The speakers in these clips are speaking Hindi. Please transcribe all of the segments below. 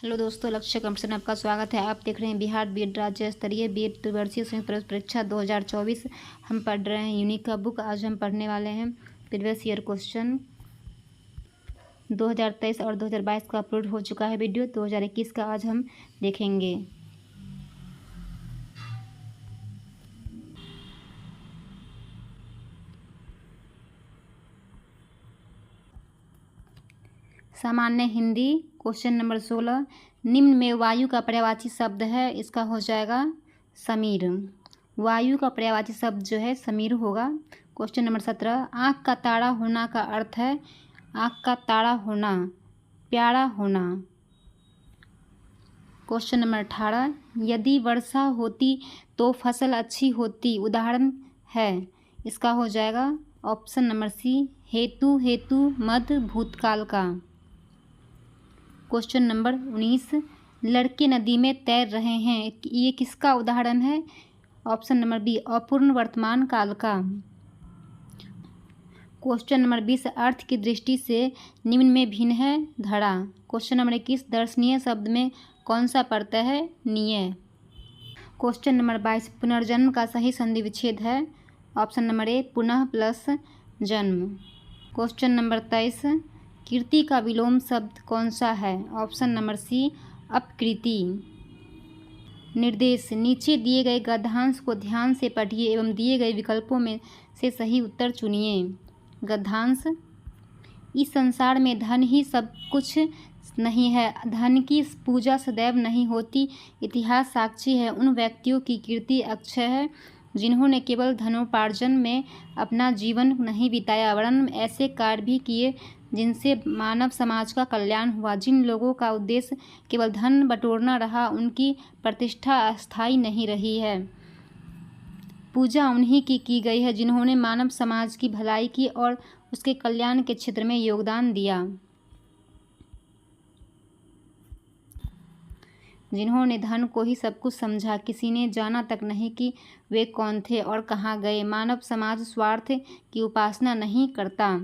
हेलो दोस्तों, लक्ष्य कंपटीशन में आपका स्वागत है। आप देख रहे हैं बिहार बीएड राज्य स्तरीय बीएड त्रिवर्षीय संयुक्त प्रवेश परीक्षा 2024। हम पढ़ रहे हैं यूनिक का बुक। आज हम पढ़ने वाले हैं प्रीवियस ईयर क्वेश्चन 2023 और 2022 का अपलोड हो चुका है वीडियो। 2021 का आज हम देखेंगे। सामान्य हिंदी क्वेश्चन नंबर 16। निम्न में वायु का पर्यायवाची शब्द है, इसका हो जाएगा समीर। वायु का पर्यायवाची शब्द जो है समीर होगा। Question number 17। आँख का तारा होना का अर्थ है, आँख का तारा होना, प्यारा होना। Question number 18। यदि वर्षा होती तो फसल अच्छी होती, उदाहरण है, इसका हो जाएगा ऑप्शन नंबर सी, हेतु हेतु मध्य भूतकाल का। Question number 19। लड़के नदी में तैर रहे हैं, ये किसका उदाहरण है? ऑप्शन नंबर बी, अपूर्ण वर्तमान काल का। Question number 20। अर्थ की दृष्टि से निम्न में भिन्न है धड़ा। Question number 21। दर्शनीय शब्द में कौन सा पड़ता है? नीय। Question number 22। पुनर्जन्म का सही संधि विच्छेद है, ऑप्शन नंबर ए, पुनः प्लस जन्म। Question number 23। कीर्ति का विलोम शब्द कौन सा है? ऑप्शन नंबर सी, अपकृति। निर्देश। नीचे दिए गए गद्यांश को ध्यान से पढ़िए एवं दिए गए विकल्पों में से सही उत्तर चुनिए। गद्यांश। इस संसार में धन ही सब कुछ नहीं है, धन की पूजा सदैव नहीं होती। इतिहास साक्षी है, उन व्यक्तियों की कीर्ति अक्षय है जिन्होंने केवल धनोपार्जन में अपना जीवन नहीं बिताया, वरन ऐसे कार्य भी किए जिनसे मानव समाज का कल्याण हुआ। जिन लोगों का उद्देश्य केवल धन बटोरना रहा, उनकी प्रतिष्ठा अस्थायी नहीं रही है। पूजा उन्हीं की गई है जिन्होंने मानव समाज की भलाई की और उसके कल्याण के क्षेत्र में योगदान दिया, जिन्होंने धन को ही सब कुछ समझा। किसी ने जाना तक नहीं कि वे कौन थे और कहाँ गए। मानव समाज स्वार्थ की उपासना नहीं करता।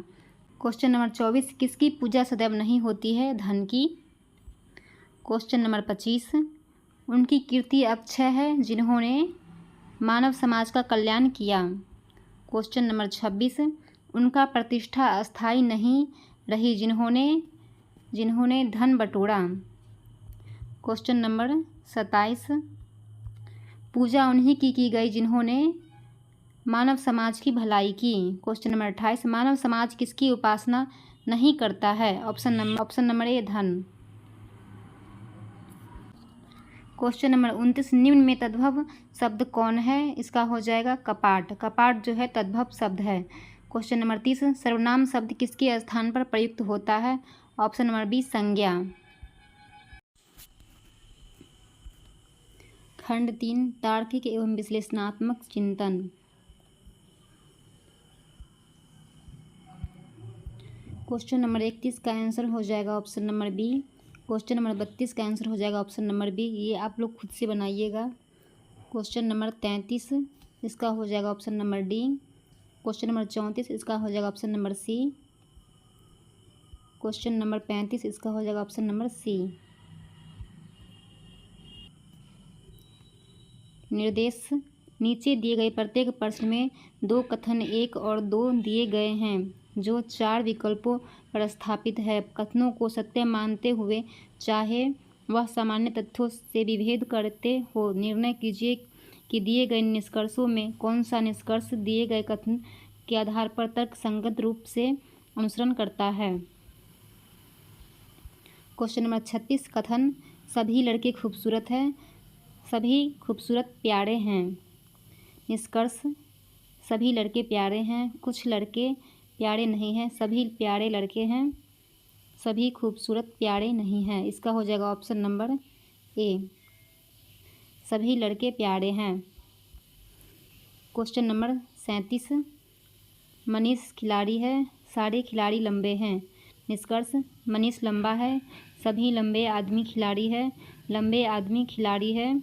Question number 24। किसकी पूजा सदैव नहीं होती है? धन की। Question number 25। उनकी कीर्ति अक्षय है जिन्होंने मानव समाज का कल्याण किया। Question number 26। उनका प्रतिष्ठा अस्थायी नहीं रही जिन्होंने धन बटोरा। Question number 27। पूजा उन्हीं की गई जिन्होंने मानव समाज की भलाई की। Question number 28। मानव समाज किसकी उपासना नहीं करता है? ऑप्शन नंबर ए, धन। Question number 29। निम्न में तद्भव शब्द कौन है? इसका हो जाएगा कपाट। कपाट जो है तद्भव शब्द है। Question number 30। सर्वनाम शब्द किसके स्थान पर प्रयुक्त होता है? ऑप्शन नंबर बी, संज्ञा। खंड 3। तार्किक एवं विश्लेषणात्मक चिंतन। क्वेश्चन नंबर 31 का आंसर हो जाएगा option number B. Question number 32 का आंसर हो जाएगा ऑप्शन नंबर बी। ये आप लोग खुद से बनाइएगा। क्वेश्चन नंबर 33 इसका हो जाएगा option number D. Question number 34 इसका हो जाएगा option number C. Question number 35 इसका हो जाएगा ऑप्शन नंबर सी। निर्देश। नीचे दिए गए प्रत्येक प्रश्न में 2 कथन 1 और 2 दिए गए हैं जो 4 विकल्पों पर स्थापित है। कथनों को सत्य मानते हुए चाहे वह सामान्य तथ्यों से विभेद करते हो, निर्णय कीजिए कि दिए गए निष्कर्षों में कौन सा निष्कर्ष दिए गए कथन के आधार पर तर्कसंगत रूप से अनुसरण करता है। Question number 36। कथन। सभी लड़के खूबसूरत हैं, सभी खूबसूरत प्यारे हैं। निष्कर्ष। सभी लड़के प्यारे हैं, कुछ लड़के प्यारे नहीं हैं, सभी प्यारे लड़के हैं, सभी खूबसूरत प्यारे नहीं हैं। इसका हो जाएगा ऑप्शन नंबर ए, सभी लड़के प्यारे हैं। Question number 37। मनीष खिलाड़ी है, सारे खिलाड़ी लंबे हैं। निष्कर्ष। मनीष लंबा है, सभी लंबे आदमी खिलाड़ी है, लंबे आदमी खिलाड़ी है,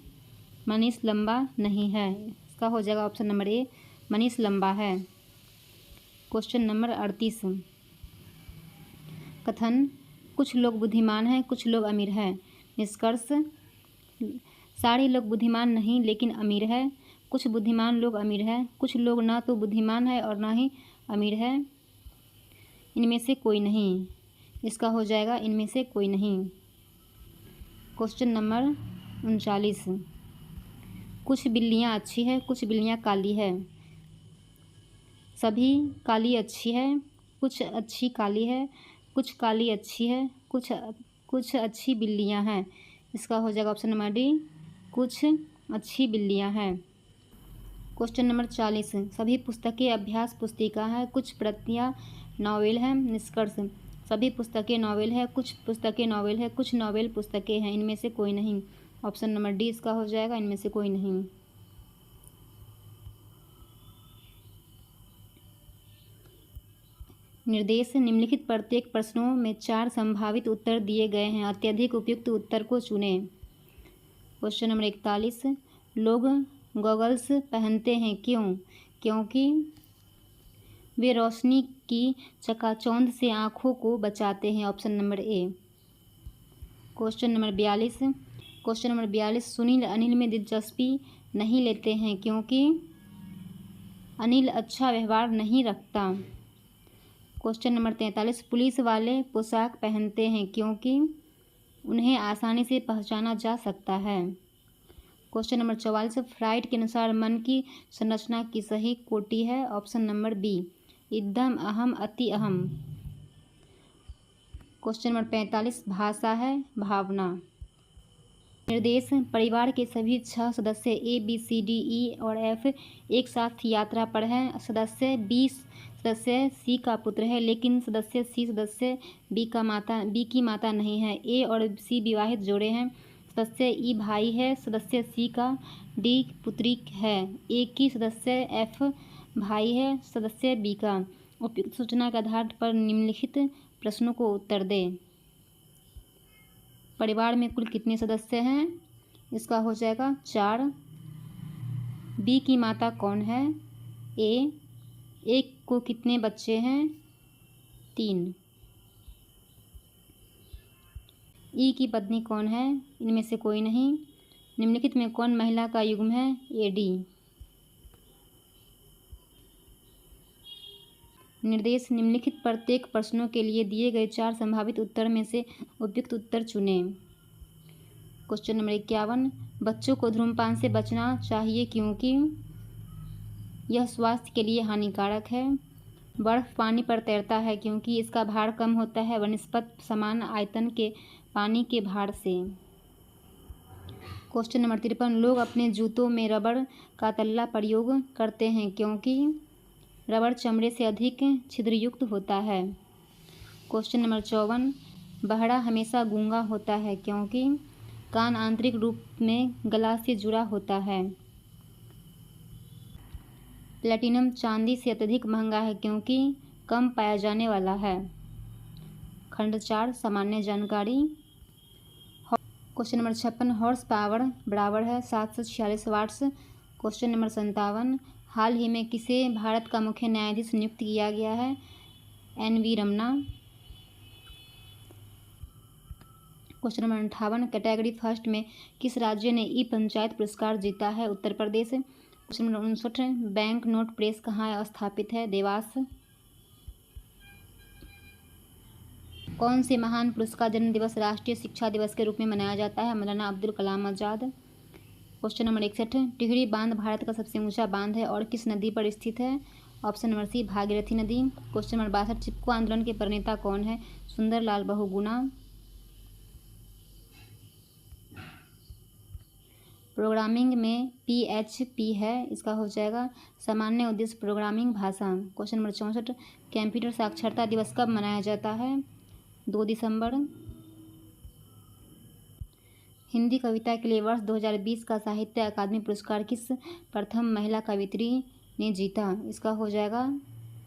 मनीष लंबा नहीं है। इसका हो जाएगा ऑप्शन नंबर ए, मनीष लंबा है। Question number 38। कथन। कुछ लोग बुद्धिमान हैं, कुछ लोग अमीर हैं। निष्कर्ष, सारे लोग बुद्धिमान नहीं लेकिन अमीर है। कुछ बुद्धिमान लोग अमीर है, कुछ लोग ना तो बुद्धिमान है और ना ही अमीर है। इनमें से कोई नहीं। इसका हो जाएगा इनमें से कोई नहीं। क्वेश्चन नंबर 39, कुछ बिल्लियाँ अच्छी है, कुछ बिल्लियाँ काली है। सभी काली अच्छी है, कुछ अच्छी काली है, कुछ काली अच्छी है, कुछ अच्छी बिल्लियाँ हैं। इसका हो जाएगा ऑप्शन नंबर डी, कुछ अच्छी बिल्लियाँ हैं। क्वेश्चन नंबर 40, सभी पुस्तकें अभ्यास पुस्तिका है, कुछ प्रतियाँ नॉवेल हैं। निष्कर्ष, सभी पुस्तकें नॉवेल है, कुछ पुस्तकें नॉवेल है, कुछ नॉवेल पुस्तकें हैं। इनमें से कोई नहीं। ऑप्शन नंबर डी इसका हो जाएगा, इनमें से कोई नहीं। निर्देश, निम्नलिखित प्रत्येक प्रश्नों में 4 संभावित उत्तर दिए गए हैं, अत्यधिक उपयुक्त उत्तर को चुनें। क्वेश्चन नंबर 41, लोग गॉगल्स पहनते हैं क्यों? क्योंकि वे रोशनी की चकाचौंध से आँखों को बचाते हैं। ऑप्शन नंबर ए। क्वेश्चन नंबर 42, सुनील अनिल में दिलचस्पी नहीं लेते हैं क्योंकि अनिल अच्छा व्यवहार नहीं रखता। क्वेश्चन नंबर 43, पुलिस वाले पोशाक पहनते हैं क्योंकि उन्हें आसानी से पहचाना जा सकता है। क्वेश्चन नंबर 44, फ्राइड के अनुसार मन की संरचना की सही कोटि है। ऑप्शन नंबर बी, इदम अहम अति अहम। क्वेश्चन नंबर 45, भाषा है भावना। निर्देश, परिवार के सभी 6 सदस्य A B C D E और एफ एक साथ यात्रा पर हैं। सदस्य सी का पुत्र है, लेकिन सदस्य बी की माता नहीं है। ए और सी विवाहित जोड़े हैं। सदस्य ई भाई है, सदस्य सी का डी पुत्री है। ए की सदस्य एफ भाई है, सदस्य बी का। उपयुक्त सूचना के आधार पर निम्नलिखित प्रश्नों को उत्तर दें। परिवार में कुल कितने सदस्य हैं? इसका हो जाएगा 4। बी की माता कौन है? ए को कितने बच्चे हैं? 3। ई की पत्नी कौन है? इनमें से कोई नहीं। निम्नलिखित में कौन महिला का युग्म है? A D. निर्देश, निम्नलिखित प्रत्येक प्रश्नों के लिए दिए गए 4 संभावित उत्तर में से उपयुक्त उत्तर चुनें। क्वेश्चन नंबर 51, बच्चों को धूम्रपान से बचना चाहिए क्योंकि यह स्वास्थ्य के लिए हानिकारक है। बर्फ पानी पर तैरता है क्योंकि इसका भार कम होता है वनस्पत समान आयतन के पानी के भार से। क्वेश्चन नंबर 53, लोग अपने जूतों में रबड़ का तल्ला प्रयोग करते हैं क्योंकि रबड़ चमड़े से अधिक छिद्रयुक्त होता है। क्वेश्चन नंबर 54, बहरा हमेशा गूंगा होता है क्योंकि कान आंतरिक रूप में गला से जुड़ा होता है। प्लेटिनम चांदी से अत्यधिक महंगा है क्योंकि कम पाया जाने वाला है। खंड 4, सामान्य जानकारी। क्वेश्चन नंबर 56, हॉर्स पावर बराबर है 746 वाट्स। क्वेश्चन नंबर 57, हाल ही में किसे भारत का मुख्य न्यायाधीश नियुक्त किया गया है? N V. Ramana. Question number 58, category first में किस राज्य ने ई पंचायत पुरस्कार जीता है? Uttar Pradesh. Question number 59, bank note press कहाँ स्थापित है? देवास। कौन से महान पुरुष का जन्म दिवस राष्ट्रीय शिक्षा दिवस के रूप में मनाया जाता है? मौलाना अब्दुल कलाम आज़ाद। क्वेश्चन नंबर 61, टिहरी बांध भारत का सबसे ऊंचा बांध है और किस नदी पर स्थित है? ऑप्शन नंबर सी, भागीरथी नदी। क्वेश्चन नंबर 62, चिपको आंदोलन के प्रणेता कौन है? सुंदरलाल बहुगुणा। प्रोग्रामिंग में PHP है, इसका हो जाएगा सामान्य उद्देश्य प्रोग्रामिंग भाषा। क्वेश्चन नंबर 64, कंप्यूटर साक्षरता दिवस कब मनाया जाता है? 2 दिसंबर। हिंदी कविता के लिए वर्ष 2020 का साहित्य अकादमी पुरस्कार किस प्रथम महिला कवियत्री ने जीता? इसका हो जाएगा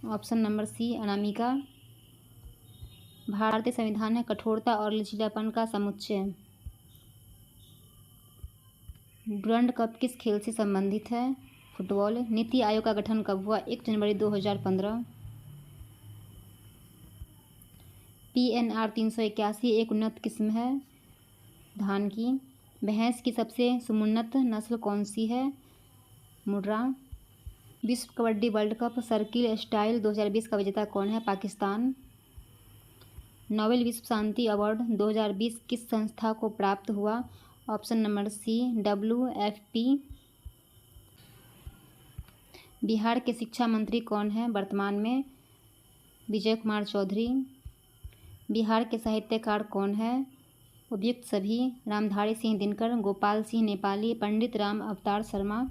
ऑप्शन नंबर सी, अनामिका। भारतीय संविधान है कठोरता और लचीलापन का समुच्चय। डुरंड कप किस खेल से संबंधित है? फुटबॉल। नीति आयोग का गठन कब हुआ? 1 जनवरी 2015। PNR 381 एक उन्नत किस्म है। धान की। भैंस की सबसे समुन्नत नस्ल कौन सी है? मुर्रा। विश्व kabaddi world cup circle style 2020 का विजेता कौन है? पाकिस्तान। नोबेल विश्व शांति अवार्ड 2020 किस संस्था को प्राप्त हुआ? Option number C, WFP। Bihar के शिक्षा मंत्री कौन है वर्तमान में? विजय कुमार चौधरी। बिहार के साहित्यकार कौन है? उपयुक्त सभी। Ramdhari Singh Dinkar, Gopal Singh Nepali, Pandit Ram Avtar Sharma.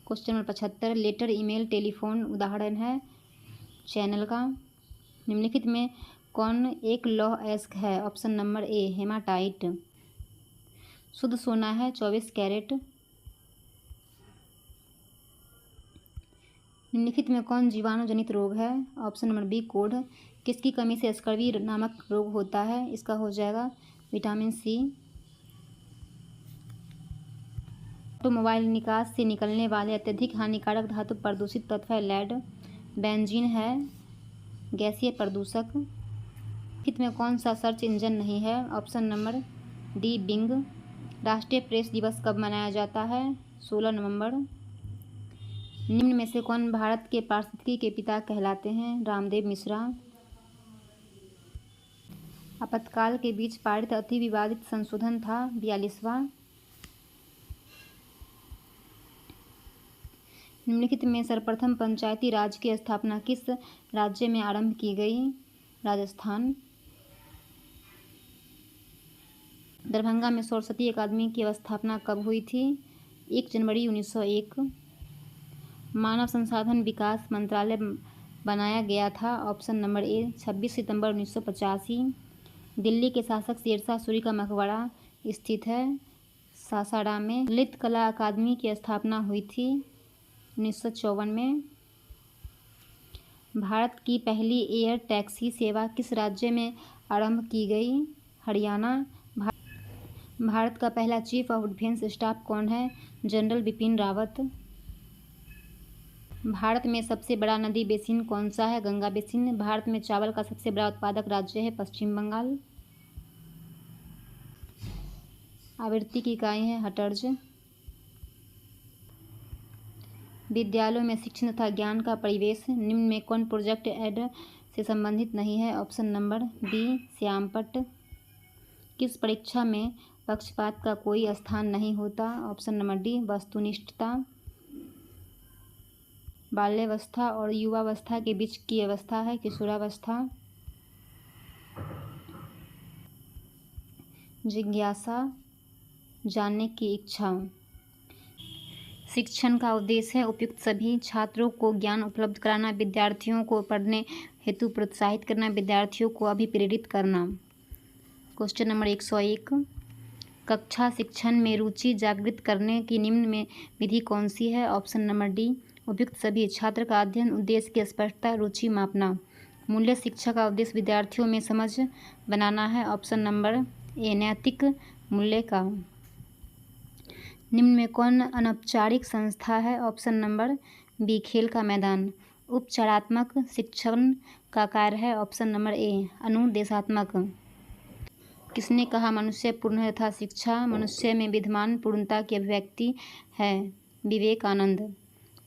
Question number 75 letter, email, telephone उदाहरण है चैनल का। निम्नलिखित में कौन एक लौह अयस्क है? ऑप्शन नंबर ए, हेमाटाइट। शुद्ध सोना है 24 कैरेट। निम्नलिखित में कौन जीवाणु जनित रोग है? ऑप्शन नंबर बी, कोढ़। किसकी कमी से स्कर्वी नामक रोग होता है? इसका हो जाएगा विटामिन सी। ऑटोमोबाइल निकास से निकलने वाले अत्यधिक हानिकारक धातु प्रदूषित तत्व है लेड। बेंजीन है गैसीय प्रदूषक। निम्नलिखित में कौन सा सर्च इंजन नहीं है? Option number D, Bing. राष्ट्रीय प्रेस दिवस कब मनाया जाता है? 16 नवंबर। निम्न में से कौन भारत के पारिस्थितिकी के पिता कहलाते हैं? रामदेव मिश्रा। आपातकाल के बीच पारित अति विवादित संशोधन था 42वां। निम्नलिखित में सर्वप्रथम पंचायती राज की स्थापना किस राज्य में आरंभ की गई? राजस्थान। दरभंगा में सरस्वती अकादमी की स्थापना कब हुई थी? 1 जनवरी 1901। मानव संसाधन विकास मंत्रालय बनाया गया था? ऑप्शन नंबर ए, 26 सितंबर 1985। दिल्ली के शासक शेरशाह सूरी का मकबरा स्थित है सासाराम में। ललित कला अकादमी की स्थापना हुई थी 1954 में। भारत की पहली एयर टैक्सी सेवा किस राज्य में आरंभ की गई? हरियाणा। भारत का पहला चीफ ऑफ डिफेंस स्टाफ कौन है? जनरल बिपिन रावत। भारत में सबसे बड़ा नदी बेसिन कौन सा है? गंगा बेसिन। भारत में चावल का सबसे बड़ा उत्पादक राज्य है पश्चिम बंगाल। आवृत्ति की इकाई है हर्ट्ज। विद्यालयों में शिक्षण तथा ज्ञान का परिवेश निम्न में कौन प्रोजेक्ट एड से संबंधित नहीं है? ऑप्शन नंबर बी, श्यामपट्ट। किस परीक्षा में पक्षपात का कोई स्थान नहीं होता? ऑप्शन नंबर डी, वस्तुनिष्ठता। बाल्यावस्था और युवावस्था के बीच की अवस्था है किशोरावस्था। जिज्ञासा, जानने की इच्छा। शिक्षण का उद्देश्य है उपयुक्त सभी। छात्रों को ज्ञान उपलब्ध कराना, विद्यार्थियों को पढ़ने हेतु प्रोत्साहित करना, विद्यार्थियों को अभिप्रेरित करना। क्वेश्चन नंबर 101 कक्षा शिक्षण में रुचि जागृत करने की निम्न में विधि कौन सी है? ऑप्शन नंबर डी, उपयुक्त सभी। छात्र का अध्ययन उद्देश्य की स्पष्टता, रुचि मापना। मूल्य शिक्षा का उद्देश्य विद्यार्थियों में समझ बनाना है। ऑप्शन नंबर ए, नैतिक मूल्य का। निम्न में कौन अनौपचारिक संस्था है? ऑप्शन नंबर बी, खेल का मैदान। उपचारात्मक शिक्षण का कार्य है? ऑप्शन नंबर ए, अनुदेशात्मक। किसने कहा मनुष्य पूर्ण है तथा शिक्षा मनुष्य में विद्यमान पूर्णता की अभिव्यक्ति है? विवेकानंद।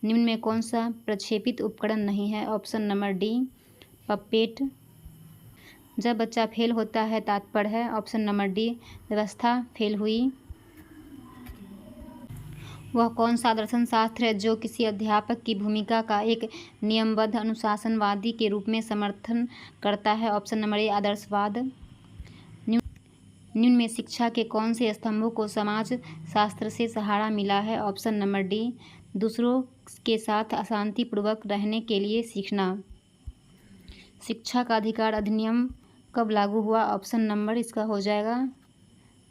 निम्न में कौन सा प्रक्षेपित उपकरण नहीं है? Option number D, puppet. जब बच्चा फेल होता है तात्पर्य है? ऑप्शन नंबर डी, व्यवस्था फेल हुई। वह कौन सा दर्शन शास्त्र है जो किसी अध्यापक की भूमिका का एक नियमबद्ध अनुशासनवादी के रूप में समर्थन करता है? ऑप्शन नंबर ए, आदर्शवाद। निम्न में शिक्षा के कौन से स्तंभों को समाज शास्त्र से सहारा मिला है? ऑप्शन नंबर डी, दूसरों के साथ अशांतिपूर्वक रहने के लिए सीखना। शिक्षा का अधिकार अधिनियम कब लागू हुआ? ऑप्शन नंबर इसका हो जाएगा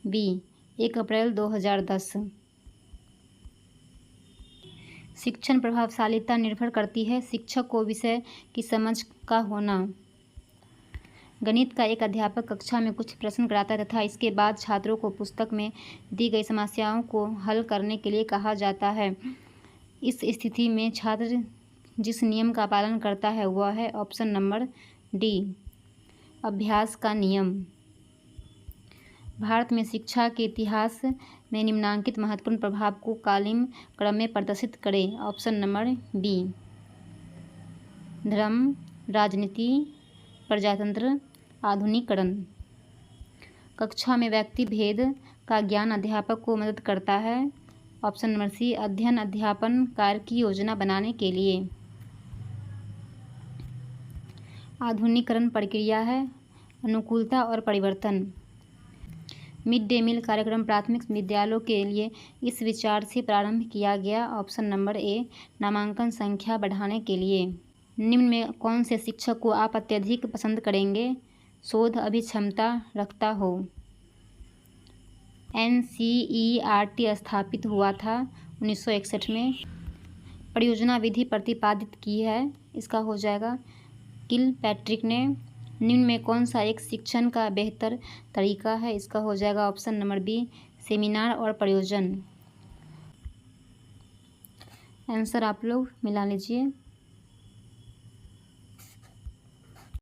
बी, 1 अप्रैल 2010। शिक्षण प्रभावशालीता निर्भर करती है शिक्षक को विषय की समझ का होना। गणित का एक अध्यापक कक्षा में कुछ प्रश्न कराता है तथा इसके बाद छात्रों को पुस्तक में दी गई समस्याओं को हल करने के लिए कहा जाता है। इस स्थिति में छात्र जिस नियम का पालन करता है वह है ऑप्शन नंबर डी, अभ्यास का नियम। भारत में शिक्षा के इतिहास में निम्नलिखित महत्वपूर्ण प्रभाव को कालीन क्रम में प्रदर्शित करें। Option number B. धर्म, राजनीति, प्रजातंत्र, आधुनिकीकरण। कक्षा में व्यक्ति भेद का ज्ञान अध्यापक को मदद करता है। Option number C. अध्ययन अध्यापन कार्य की योजना बनाने के लिए। आधुनिकीकरण प्रक्रिया है अनुकूलता और परिवर्तन। मिड डे मील कार्यक्रम प्राथमिक विद्यालयों के लिए इस विचार से प्रारंभ किया गया। ऑप्शन नंबर ए। नामांकन संख्या बढ़ाने के लिए। निम्न में कौन से शिक्षक को आप अत्यधिक पसंद करेंगे? शोध अभिक्षमता रखता हो। NCERT स्थापित हुआ था 1961 में। परियोजना विधि प्रतिपादित की है, इसका हो जाएगा किलपैट्रिक ने। निम्न में कौन सा एक शिक्षण का बेहतर तरीका है? इसका हो जाएगा ऑप्शन नंबर बी। सेमिनार और प्रयोजन। आंसर आप लोग मिला लीजिए।